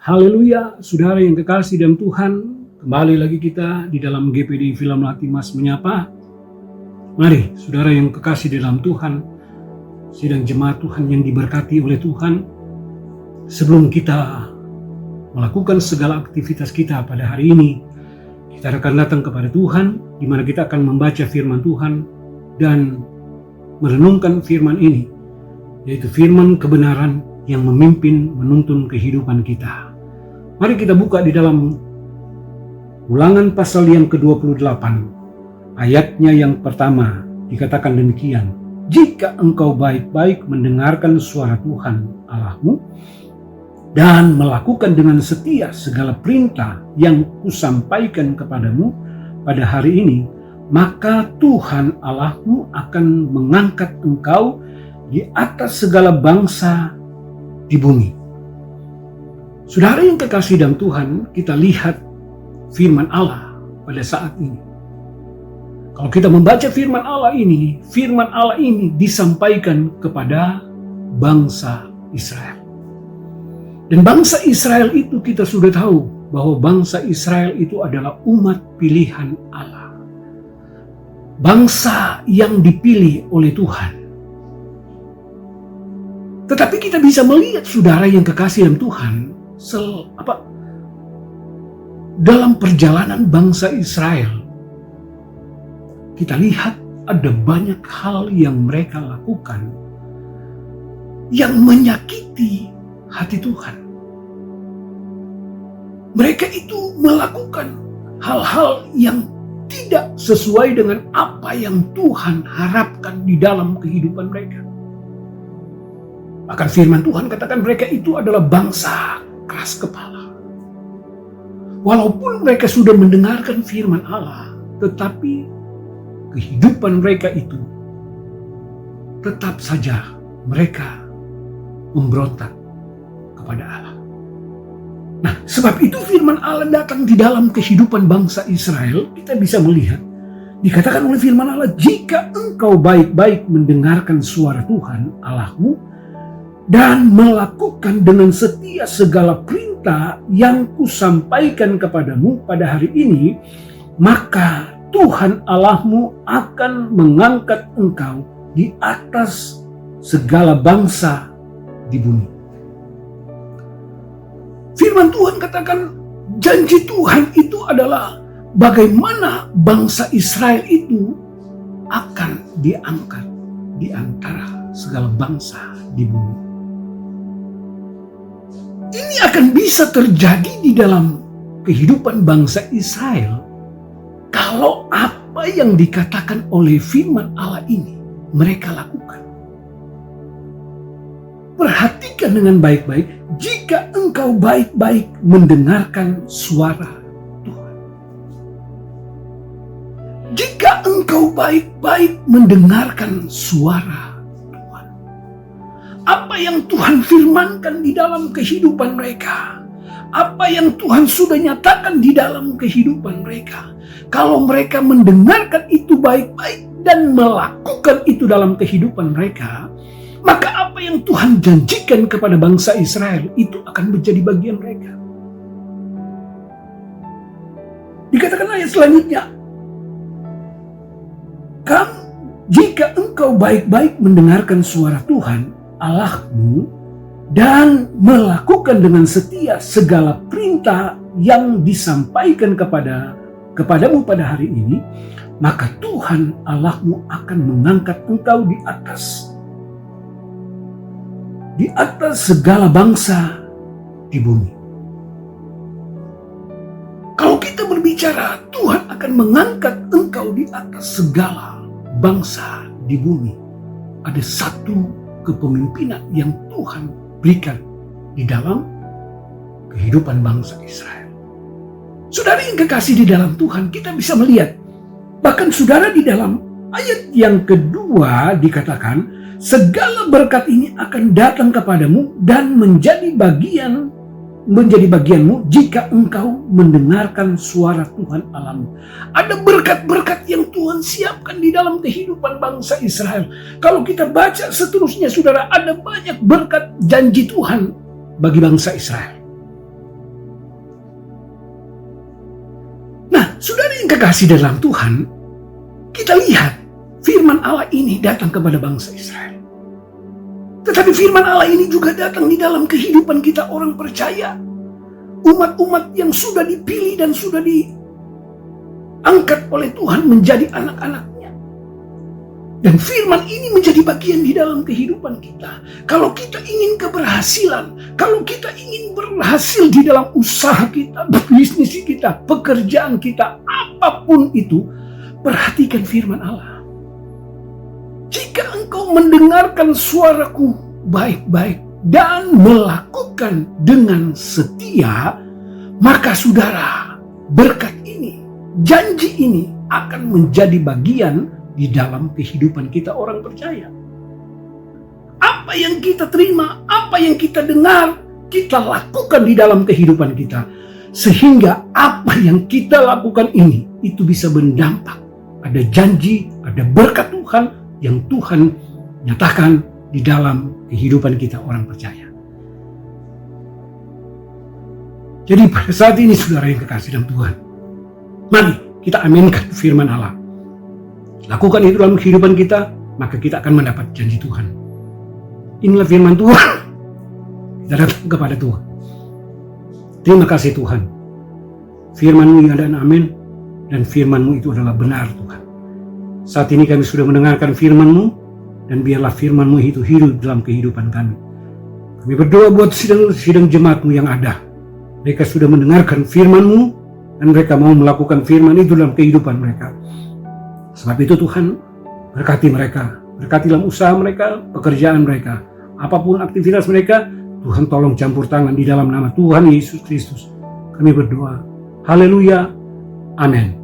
Haleluya, saudara yang kekasih dalam Tuhan, kembali lagi kita di dalam GPD Film Latih Mas Menyapa. Mari, saudara yang kekasih dalam Tuhan, sidang jemaat Tuhan yang diberkati oleh Tuhan, sebelum kita melakukan segala aktivitas kita pada hari ini, kita akan datang kepada Tuhan, di mana kita akan membaca firman Tuhan dan merenungkan firman ini, yaitu firman kebenaran yang memimpin menuntun kehidupan kita. Mari kita buka di dalam Ulangan pasal yang ke-28, ayatnya yang pertama dikatakan demikian. Jika engkau baik-baik mendengarkan suara Tuhan Allahmu dan melakukan dengan setia segala perintah yang kusampaikan kepadamu pada hari ini, maka Tuhan Allahmu akan mengangkat engkau di atas segala bangsa di bumi. Saudara yang kekasih dalam Tuhan, kita lihat firman Allah pada saat ini. Kalau kita membaca firman Allah ini disampaikan kepada bangsa Israel. Dan bangsa Israel itu kita sudah tahu bahwa bangsa Israel itu adalah umat pilihan Allah. Bangsa yang dipilih oleh Tuhan. Tetapi kita bisa melihat saudara yang kekasih dalam Tuhan, dalam perjalanan bangsa Israel, kita lihat ada banyak hal yang mereka lakukan yang menyakiti hati Tuhan. Mereka itu melakukan hal-hal yang tidak sesuai dengan apa yang Tuhan harapkan di dalam kehidupan mereka. Bahkan firman Tuhan katakan mereka itu adalah bangsa keras kepala. Walaupun mereka sudah mendengarkan firman Allah, tetapi kehidupan mereka itu tetap saja mereka memberontak kepada Allah. Nah, sebab itu firman Allah datang di dalam kehidupan bangsa Israel. Kita bisa melihat, dikatakan oleh firman Allah, jika engkau baik-baik mendengarkan suara Tuhan Allahmu dan melakukan dengan setia segala perintah yang kusampaikan kepadamu pada hari ini, maka Tuhan Allahmu akan mengangkat engkau di atas segala bangsa di bumi. Firman Tuhan katakan, janji Tuhan itu adalah bagaimana bangsa Israel itu akan diangkat di antara segala bangsa di bumi. Ini akan bisa terjadi di dalam kehidupan bangsa Israel kalau apa yang dikatakan oleh firman Allah ini mereka lakukan. Perhatikan dengan baik-baik, jika engkau baik-baik mendengarkan suara Tuhan. Jika engkau baik-baik mendengarkan suara apa yang Tuhan firmankan di dalam kehidupan mereka, apa yang Tuhan sudah nyatakan di dalam kehidupan mereka, kalau mereka mendengarkan itu baik-baik dan melakukan itu dalam kehidupan mereka, maka apa yang Tuhan janjikan kepada bangsa Israel itu akan menjadi bagian mereka. Dikatakan ayat selanjutnya, jika engkau baik-baik mendengarkan suara Tuhan Allahmu dan melakukan dengan setia segala perintah yang disampaikan kepadamu pada hari ini, maka Tuhan Allahmu akan mengangkat engkau di atas segala bangsa di bumi. Kalau kita berbicara Tuhan akan mengangkat engkau di atas segala bangsa di bumi, ada satu kepemimpinan yang Tuhan berikan di dalam kehidupan bangsa Israel. Saudara yang kekasih di dalam Tuhan, kita bisa melihat, bahkan saudara di dalam ayat yang kedua dikatakan, segala berkat ini akan datang kepadamu dan menjadi bagianmu jika engkau mendengarkan suara Tuhan Allahmu. Ada berkat-berkat yang Tuhan siapkan di dalam kehidupan bangsa Israel. Kalau kita baca seterusnya saudara, ada banyak berkat janji Tuhan bagi bangsa Israel. saudara yang kekasih dalam Tuhan, kita lihat firman Allah ini datang kepada bangsa Israel. Tetapi firman Allah ini juga datang di dalam kehidupan kita orang percaya. Umat-umat yang sudah dipilih dan sudah diangkat oleh Tuhan menjadi anak-anaknya. Dan firman ini menjadi bagian di dalam kehidupan kita. Kalau kita ingin keberhasilan, kalau kita ingin berhasil di dalam usaha kita, bisnis kita, pekerjaan kita, apapun itu, perhatikan firman Allah. Jika engkau mendengarkan suaraku baik-baik dan melakukan dengan setia, maka saudara, berkat ini, janji ini akan menjadi bagian di dalam kehidupan kita orang percaya. Apa yang kita terima, apa yang kita dengar, kita lakukan di dalam kehidupan kita. Sehingga apa yang kita lakukan ini, itu bisa berdampak. Ada janji, ada berkat Tuhan yang Tuhan nyatakan di dalam kehidupan kita orang percaya. Jadi pada saat ini saudara yang kekasih dalam Tuhan, mari kita aminkan firman Allah. Lakukan itu dalam kehidupan kita, maka kita akan mendapat janji Tuhan. Inilah firman Tuhan. Kita datang kepada Tuhan. Terima kasih Tuhan. Firman-Mu yang ada amin, dan firman-Mu itu adalah benar Tuhan. Saat ini kami sudah mendengarkan firman-Mu, dan biarlah firman-Mu itu hidup dalam kehidupan kami. Kami berdoa buat sidang jemaat-Mu yang ada. Mereka sudah mendengarkan firman-Mu, dan mereka mau melakukan firman itu dalam kehidupan mereka. Sebab itu Tuhan, berkati mereka, berkati dalam usaha mereka, pekerjaan mereka, apapun aktivitas mereka, Tuhan tolong campur tangan di dalam nama Tuhan Yesus Kristus. Kami berdoa, haleluya, amin.